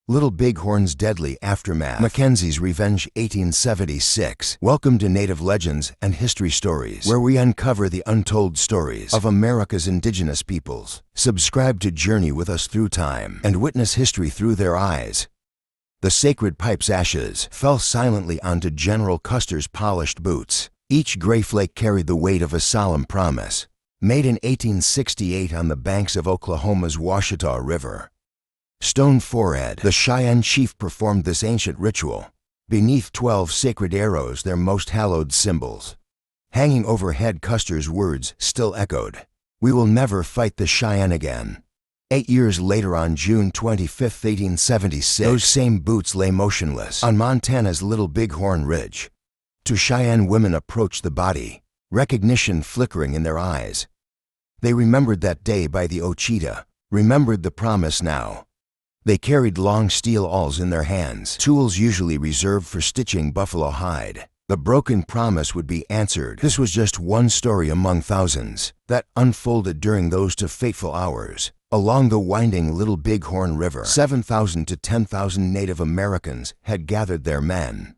Little Bighorn's deadly aftermath. Mackenzie's revenge 1876. Welcome to Native Legends and History Stories, where we uncover the untold stories of America's indigenous peoples. Subscribe to journey with us through time and witness history through their eyes. The sacred pipe's ashes fell silently onto General Custer's polished boots. Each gray flake carried the weight of a solemn promise, made in 1868 on the banks of Oklahoma's Washita River. Stone forehead, the Cheyenne chief performed this ancient ritual. Beneath 12 sacred arrows, their most hallowed symbols. Hanging overhead, Custer's words still echoed, "We will never fight the Cheyenne again." 8 years later, on June 25, 1876, those same boots lay motionless on Montana's Little Bighorn Ridge. Two Cheyenne women approached the body, recognition flickering in their eyes. They remembered that day by the Ochita, remembered the promise now. They carried long steel awls in their hands, tools usually reserved for stitching buffalo hide. The broken promise would be answered. This was just one story among thousands that unfolded during those two fateful hours. Along the winding Little Bighorn River, 7,000 to 10,000 Native Americans had gathered their men,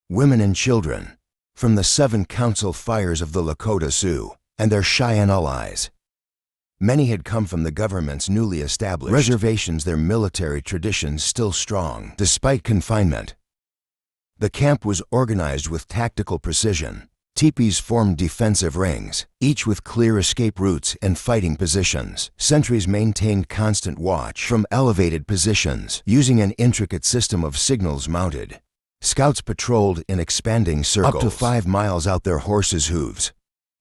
women and children, from the 7 council fires of the Lakota Sioux and their Cheyenne allies. Many had come from the government's newly established reservations, their military traditions still strong despite confinement. The camp was organized with tactical precision. Teepees formed defensive rings, each with clear escape routes and fighting positions. Sentries maintained constant watch from elevated positions, using an intricate system of signals mounted. Scouts patrolled in expanding circles, up to 5 miles out, their horses' hooves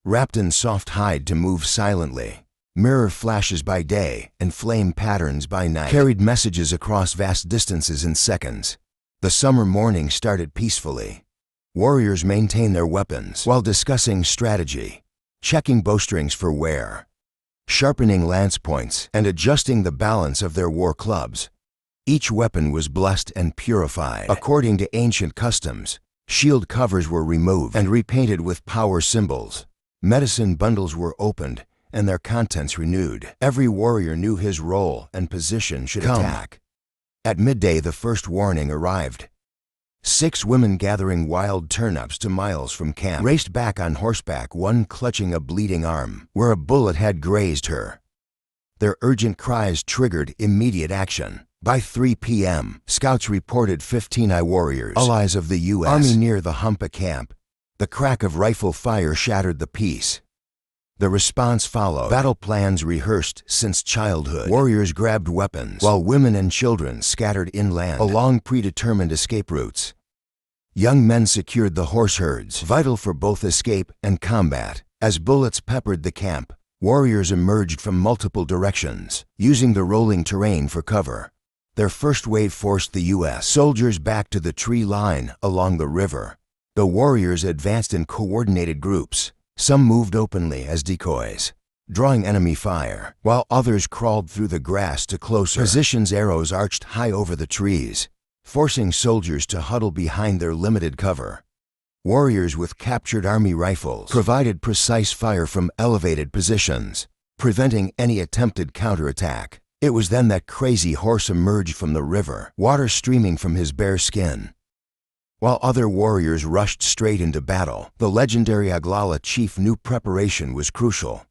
wrapped in soft hide to move silently. Mirror flashes by day and flame patterns by night carried messages across vast distances in seconds. The summer morning started peacefully. Warriors maintained their weapons while discussing strategy, checking bowstrings for wear, sharpening lance points, and adjusting the balance of their war clubs. Each weapon was blessed and purified according to ancient customs. Shield covers were removed and repainted with power symbols. Medicine bundles were opened and their contents renewed. Every warrior knew his role and position should attack. At midday, the first warning arrived. 6 women gathering wild turnips 2 miles from camp raced back on horseback, one clutching a bleeding arm where a bullet had grazed her. Their urgent cries triggered immediate action. By 3 p.m., scouts reported 15 warriors, allies of the U.S. Army, near the Humpa camp. The crack of rifle fire shattered the peace. The response followed. Battle plans rehearsed since childhood. Warriors grabbed weapons, while women and children scattered inland along predetermined escape routes. Young men secured the horse herds, vital for both escape and combat. As bullets peppered the camp, warriors emerged from multiple directions, using the rolling terrain for cover. Their first wave forced the U.S. soldiers back to the tree line along the river. The warriors advanced in coordinated groups. Some moved openly as decoys, drawing enemy fire, while others crawled through the grass to closer positions. Arrows arched high over the trees, forcing soldiers to huddle behind their limited cover. Warriors with captured army rifles provided precise fire from elevated positions, preventing any attempted counterattack. It was then that Crazy Horse emerged from the river, water streaming from his bare skin. While other warriors rushed straight into battle, the legendary Oglala chief knew preparation was crucial.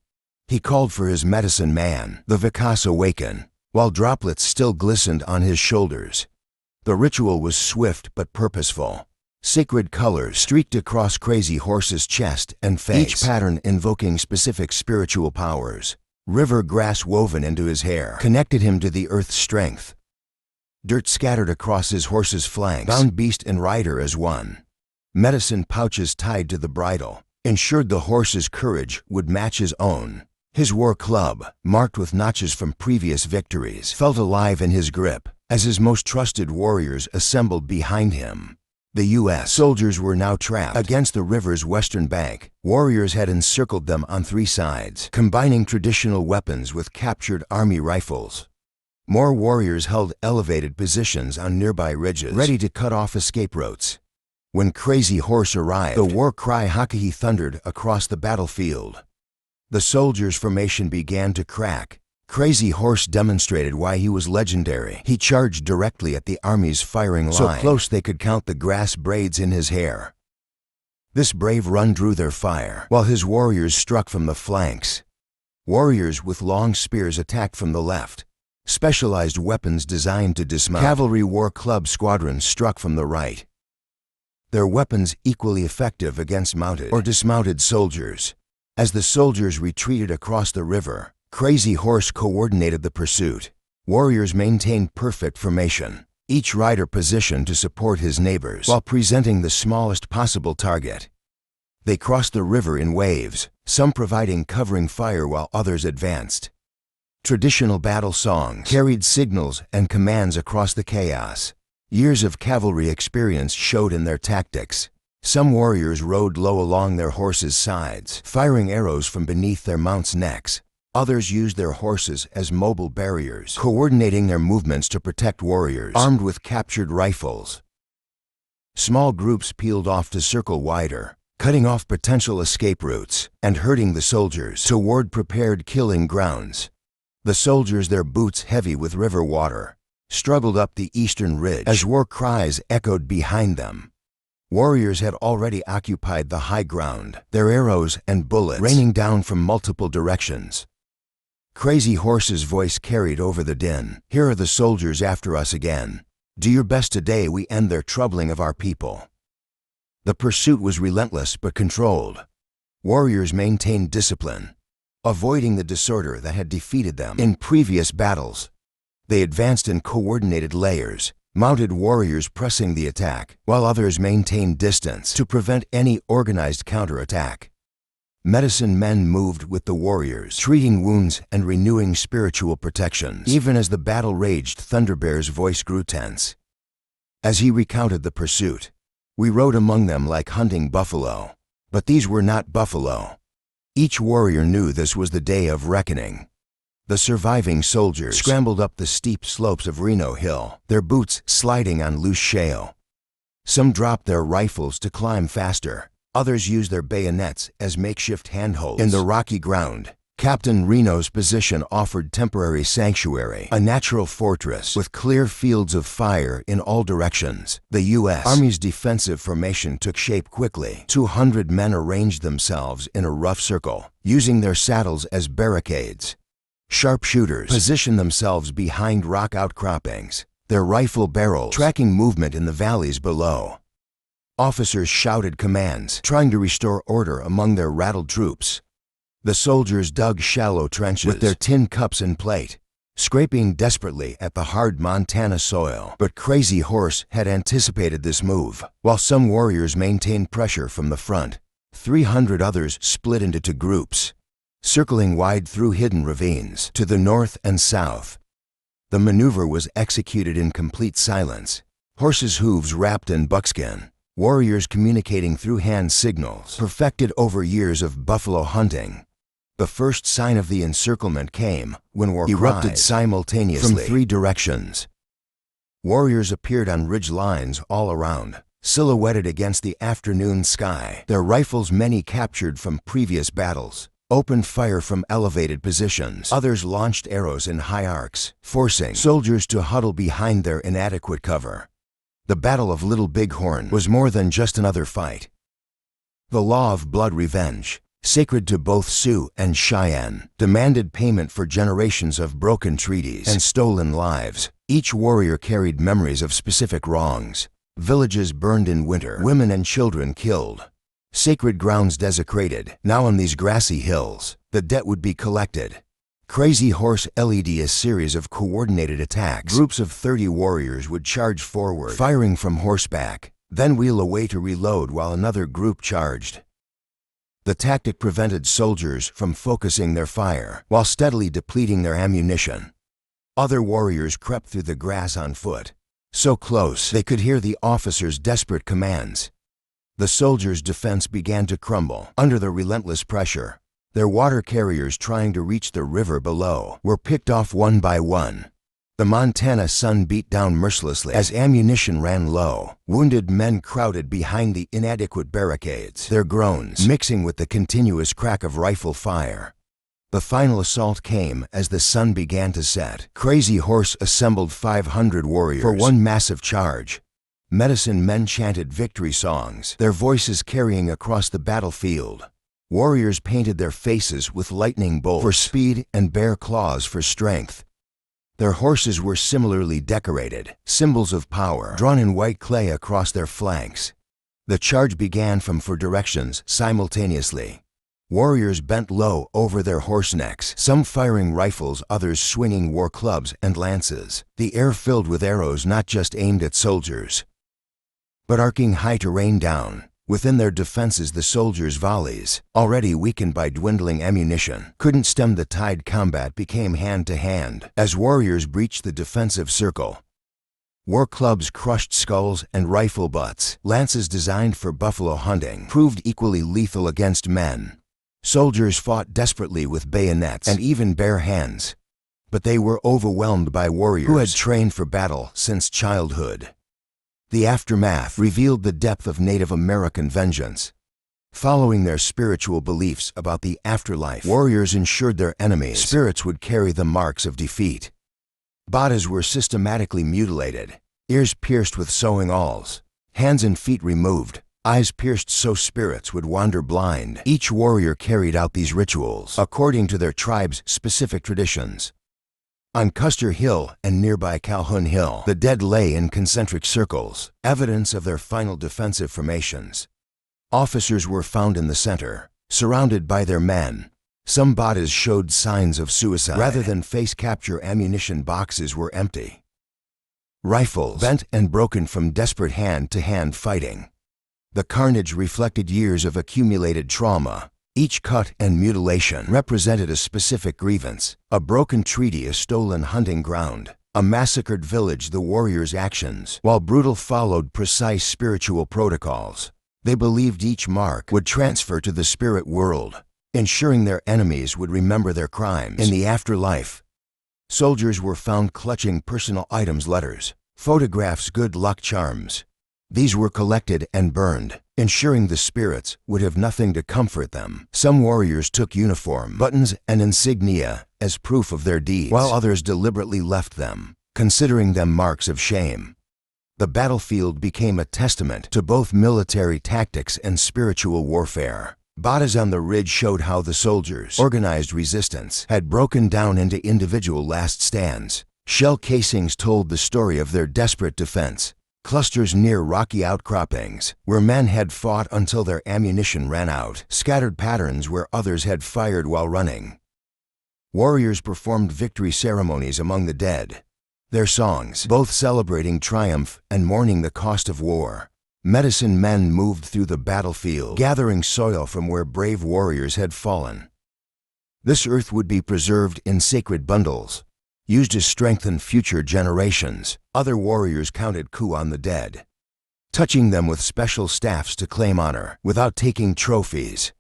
He called for his medicine man, the Vikas Awaken, while droplets still glistened on his shoulders. The ritual was swift but purposeful. Sacred colors streaked across Crazy Horse's chest and face, each pattern invoking specific spiritual powers. River grass woven into his hair connected him to the earth's strength. Dirt scattered across his horse's flanks bound beast and rider as one. Medicine pouches tied to the bridle ensured the horse's courage would match his own. His war club, marked with notches from previous victories, felt alive in his grip as his most trusted warriors assembled behind him. The U.S. soldiers were now trapped against the river's western bank. Warriors had encircled them on 3 sides, combining traditional weapons with captured army rifles. More warriors held elevated positions on nearby ridges, ready to cut off escape routes. When Crazy Horse arrived, the war cry Hakahi thundered across the battlefield. The soldiers' formation began to crack, Crazy Horse demonstrated why he was legendary. He charged directly at the army's firing line, so close they could count the grass braids in his hair. This brave run drew their fire, while his warriors struck from the flanks. Warriors with long spears attacked from the left. Specialized weapons designed to dismount. Cavalry war club squadrons struck from the right. Their weapons equally effective against mounted or dismounted soldiers. As the soldiers retreated across the river, Crazy Horse coordinated the pursuit. Warriors maintained perfect formation, each rider positioned to support his neighbors while presenting the smallest possible target. They crossed the river in waves, some providing covering fire while others advanced. Traditional battle songs carried signals and commands across the chaos. Years of cavalry experience showed in their tactics. Some warriors rode low along their horses' sides, firing arrows from beneath their mounts' necks. Others used their horses as mobile barriers, coordinating their movements to protect warriors armed with captured rifles. Small groups peeled off to circle wider, cutting off potential escape routes and herding the soldiers toward prepared killing grounds. The soldiers, their boots heavy with river water, struggled up the eastern ridge as war cries echoed behind them. Warriors had already occupied the high ground, their arrows and bullets raining down from multiple directions. Crazy Horse's voice carried over the din. Here are the soldiers after us again. Do your best today we end their troubling of our people. The pursuit was relentless but controlled. Warriors maintained discipline, avoiding the disorder that had defeated them in previous battles. They advanced in coordinated layers, mounted warriors pressing the attack, while others maintained distance to prevent any organized counterattack. Medicine men moved with the warriors, treating wounds and renewing spiritual protections. Even as the battle raged, Thunderbear's voice grew tense. As he recounted the pursuit, "We rode among them like hunting buffalo, but these were not buffalo." Each warrior knew this was the day of reckoning. The surviving soldiers scrambled up the steep slopes of Reno Hill, their boots sliding on loose shale. Some dropped their rifles to climb faster. Others used their bayonets as makeshift handholds. In the rocky ground, Captain Reno's position offered temporary sanctuary, a natural fortress with clear fields of fire in all directions. The U.S. Army's defensive formation took shape quickly. 200 men arranged themselves in a rough circle, using their saddles as barricades. Sharpshooters positioned themselves behind rock outcroppings, their rifle barrels tracking movement in the valleys below. Officers shouted commands, trying to restore order among their rattled troops. The soldiers dug shallow trenches with their tin cups and plate, scraping desperately at the hard Montana soil. But Crazy Horse had anticipated this move. While some warriors maintained pressure from the front, 300 others split into two groups, circling wide through hidden ravines to the north and south. The maneuver was executed in complete silence, horses' hooves wrapped in buckskin. Warriors communicating through hand signals, perfected over years of buffalo hunting. The first sign of the encirclement came when war erupted simultaneously from 3 directions. Warriors appeared on ridge lines all around, silhouetted against the afternoon sky. Their rifles, many captured from previous battles, opened fire from elevated positions. Others launched arrows in high arcs, forcing soldiers to huddle behind their inadequate cover. The Battle of Little Bighorn was more than just another fight. The law of blood revenge, sacred to both Sioux and Cheyenne, demanded payment for generations of broken treaties and stolen lives. Each warrior carried memories of specific wrongs. Villages burned in winter, women and children killed, sacred grounds desecrated. Now on these grassy hills, the debt would be collected. Crazy Horse led a series of coordinated attacks. Groups of 30 warriors would charge forward, firing from horseback, then wheel away to reload while another group charged. The tactic prevented soldiers from focusing their fire while steadily depleting their ammunition. Other warriors crept through the grass on foot, so close they could hear the officers' desperate commands. The soldiers' defense began to crumble under the relentless pressure. Their water carriers trying to reach the river below were picked off one by one. The Montana sun beat down mercilessly as ammunition ran low. Wounded men crowded behind the inadequate barricades, their groans mixing with the continuous crack of rifle fire. The final assault came as the sun began to set. Crazy Horse assembled 500 warriors for one massive charge. Medicine men chanted victory songs, their voices carrying across the battlefield. Warriors painted their faces with lightning bolts for speed and bear claws for strength. Their horses were similarly decorated, symbols of power, drawn in white clay across their flanks. The charge began from 4 directions simultaneously. Warriors bent low over their horse necks, some firing rifles, others swinging war clubs and lances. The air filled with arrows not just aimed at soldiers, but arcing high to rain down. Within their defenses, the soldiers' volleys, already weakened by dwindling ammunition, couldn't stem the tide. Combat became hand-to-hand as warriors breached the defensive circle. War clubs crushed skulls and rifle butts. Lances designed for buffalo hunting proved equally lethal against men. Soldiers fought desperately with bayonets and even bare hands, but they were overwhelmed by warriors who had trained for battle since childhood. The aftermath revealed the depth of Native American vengeance. Following their spiritual beliefs about the afterlife, warriors ensured their enemies' spirits would carry the marks of defeat. Bodies were systematically mutilated, ears pierced with sewing awls, hands and feet removed, eyes pierced so spirits would wander blind. Each warrior carried out these rituals according to their tribe's specific traditions. On Custer Hill and nearby Calhoun Hill, the dead lay in concentric circles, evidence of their final defensive formations. Officers were found in the center, surrounded by their men. Some bodies showed signs of suicide. Rather than face capture, ammunition boxes were empty. Rifles bent and broken from desperate hand-to-hand fighting. The carnage reflected years of accumulated trauma. Each cut and mutilation represented a specific grievance. A broken treaty, a stolen hunting ground, a massacred village. The warriors' actions, while brutal, followed precise spiritual protocols. They believed each mark would transfer to the spirit world, ensuring their enemies would remember their crimes in the afterlife. Soldiers were found clutching personal items, letters, photographs, good luck charms. These were collected and burned, ensuring the spirits would have nothing to comfort them. Some warriors took uniform, buttons, and insignia as proof of their deeds, while others deliberately left them, considering them marks of shame. The battlefield became a testament to both military tactics and spiritual warfare. Bodies on the ridge showed how the soldiers' organized resistance had broken down into individual last stands. Shell casings told the story of their desperate defense. Clusters near rocky outcroppings, where men had fought until their ammunition ran out. Scattered patterns where others had fired while running. Warriors performed victory ceremonies among the dead, their songs both celebrating triumph and mourning the cost of war. Medicine men moved through the battlefield, gathering soil from where brave warriors had fallen. This earth would be preserved in sacred bundles, used to strengthen future generations. Other warriors counted coup on the dead, touching them with special staffs to claim honor without taking trophies.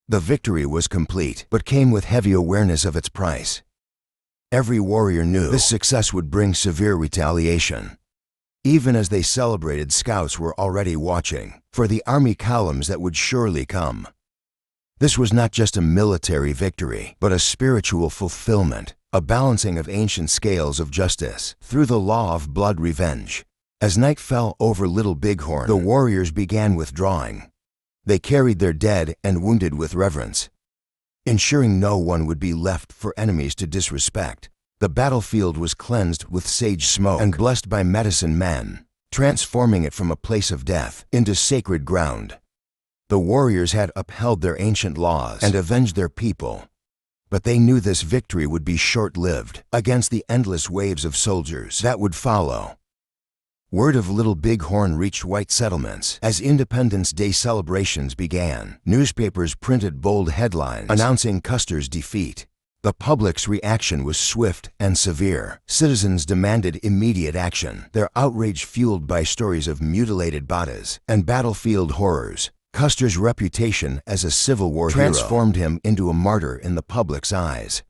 The victory was complete, but came with heavy awareness of its price. Every warrior knew this success would bring severe retaliation. Even as they celebrated, scouts were already watching for the army columns that would surely come. This was not just a military victory, but a spiritual fulfillment, a balancing of ancient scales of justice through the law of blood revenge. As night fell over Little Bighorn, the warriors began withdrawing. They carried their dead and wounded with reverence, ensuring no one would be left for enemies to disrespect. The battlefield was cleansed with sage smoke and blessed by medicine men, transforming it from a place of death into sacred ground. The warriors had upheld their ancient laws and avenged their people, but they knew this victory would be short-lived against the endless waves of soldiers that would follow. Word of Little Bighorn reached white settlements as Independence Day celebrations began. Newspapers printed bold headlines announcing Custer's defeat. The public's reaction was swift and severe. Citizens demanded immediate action, their outrage fueled by stories of mutilated bodies and battlefield horrors. Custer's reputation as a Civil War hero transformed him into a martyr in the public's eyes.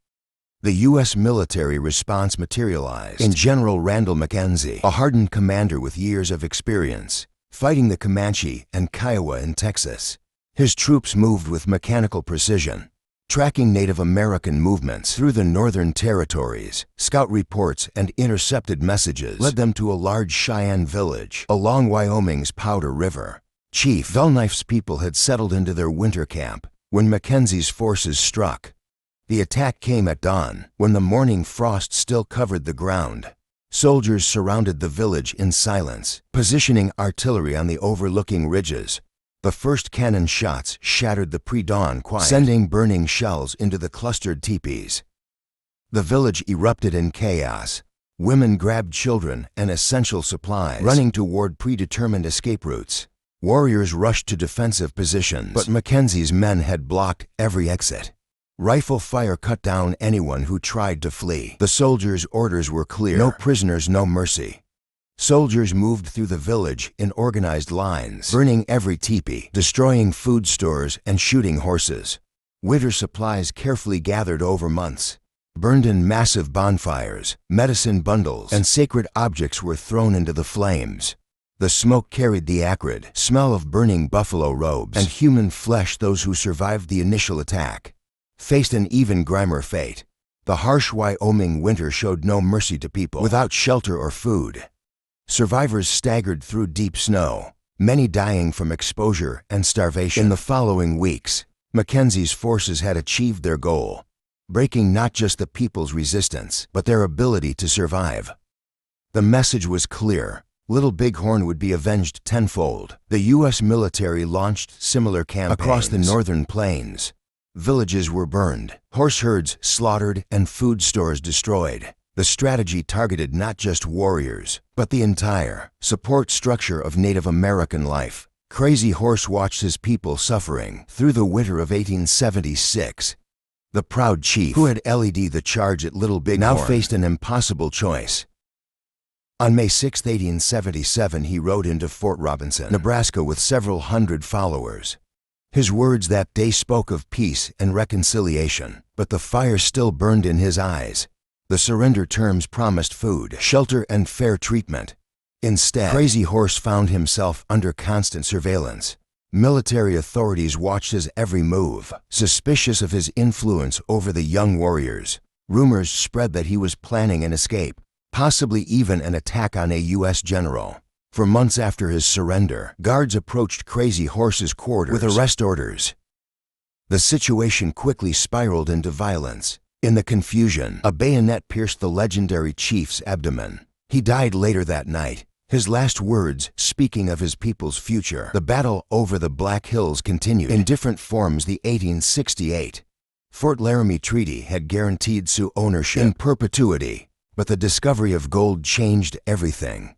The U.S. military response materialized in General Ranald Mackenzie, a hardened commander with years of experience fighting the Comanche and Kiowa in Texas. His troops moved with mechanical precision, tracking Native American movements through the Northern Territories. Scout reports and intercepted messages led them to a large Cheyenne village along Wyoming's Powder River. Chief Dullknife's people had settled into their winter camp when Mackenzie's forces struck. The attack came at dawn, when the morning frost still covered the ground. Soldiers surrounded the village in silence, positioning artillery on the overlooking ridges. The first cannon shots shattered the pre-dawn quiet, sending burning shells into the clustered teepees. The village erupted in chaos. Women grabbed children and essential supplies, running toward predetermined escape routes. Warriors rushed to defensive positions, but Mackenzie's men had blocked every exit. Rifle fire cut down anyone who tried to flee. The soldiers' orders were clear: no prisoners, no mercy. Soldiers moved through the village in organized lines, burning every teepee, destroying food stores, and shooting horses. Winter supplies carefully gathered over months. Burned in massive bonfires, medicine bundles and sacred objects were thrown into the flames. The smoke carried the acrid smell of burning buffalo robes and human flesh. Those who survived the initial attack faced an even grimmer fate. The harsh Wyoming winter showed no mercy to people without shelter or food. Survivors staggered through deep snow, many dying from exposure and starvation. In the following weeks, Mackenzie's forces had achieved their goal, breaking not just the people's resistance, but their ability to survive. The message was clear: Little Bighorn would be avenged tenfold. The U.S. military launched similar campaigns across the northern plains. Villages were burned, horse herds slaughtered, and food stores destroyed. The strategy targeted not just warriors, but the entire support structure of Native American life. Crazy Horse watched his people suffering through the winter of 1876. The proud chief who had led the charge at Little Bighorn now faced an impossible choice. On May 6, 1877, he rode into Fort Robinson, Nebraska, with several hundred followers. His words that day spoke of peace and reconciliation, but the fire still burned in his eyes. The surrender terms promised food, shelter, and fair treatment. Instead, Crazy Horse found himself under constant surveillance. Military authorities watched his every move, suspicious of his influence over the young warriors. Rumors spread that he was planning an escape, possibly even an attack on a U.S. general. For months after his surrender, guards approached Crazy Horse's quarters with arrest orders. The situation quickly spiraled into violence. In the confusion, a bayonet pierced the legendary chief's abdomen. He died later that night, his last words speaking of his people's future. The battle over the Black Hills continued in different forms. The 1868 Fort Laramie Treaty had guaranteed Sioux ownership in perpetuity, but the discovery of gold changed everything.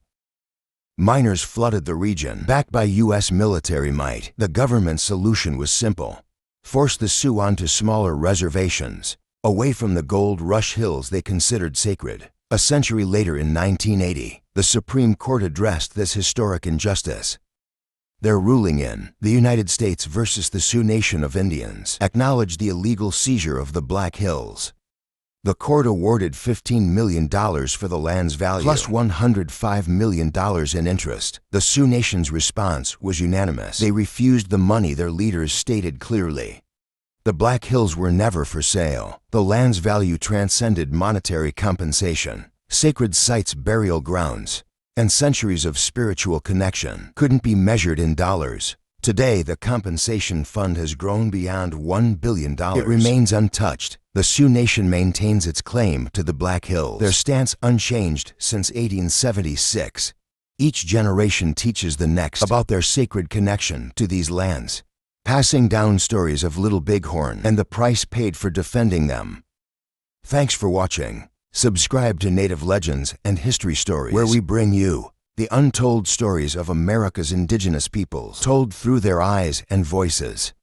Miners flooded the region, backed by U.S. military might. The government's solution was simple: force the Sioux onto smaller reservations, away from the gold rush hills they considered sacred. A century later, in 1980, the Supreme Court addressed this historic injustice. Their ruling in the United States versus the Sioux Nation of Indians acknowledged the illegal seizure of the Black Hills. The court awarded $15 million for the land's value, plus $105 million in interest. The Sioux Nation's response was unanimous. They refused the money. Their leaders stated clearly: the Black Hills were never for sale. The land's value transcended monetary compensation. Sacred sites, burial grounds, and centuries of spiritual connection couldn't be measured in dollars. Today, the compensation fund has grown beyond $1 billion. It remains untouched. The Sioux Nation maintains its claim to the Black Hills, their stance unchanged since 1876. Each generation teaches the next about their sacred connection to these lands, passing down stories of Little Bighorn and the price paid for defending them. Thanks for watching. Subscribe to Native Legends and History Stories, where we bring you the untold stories of America's indigenous peoples, told through their eyes and voices.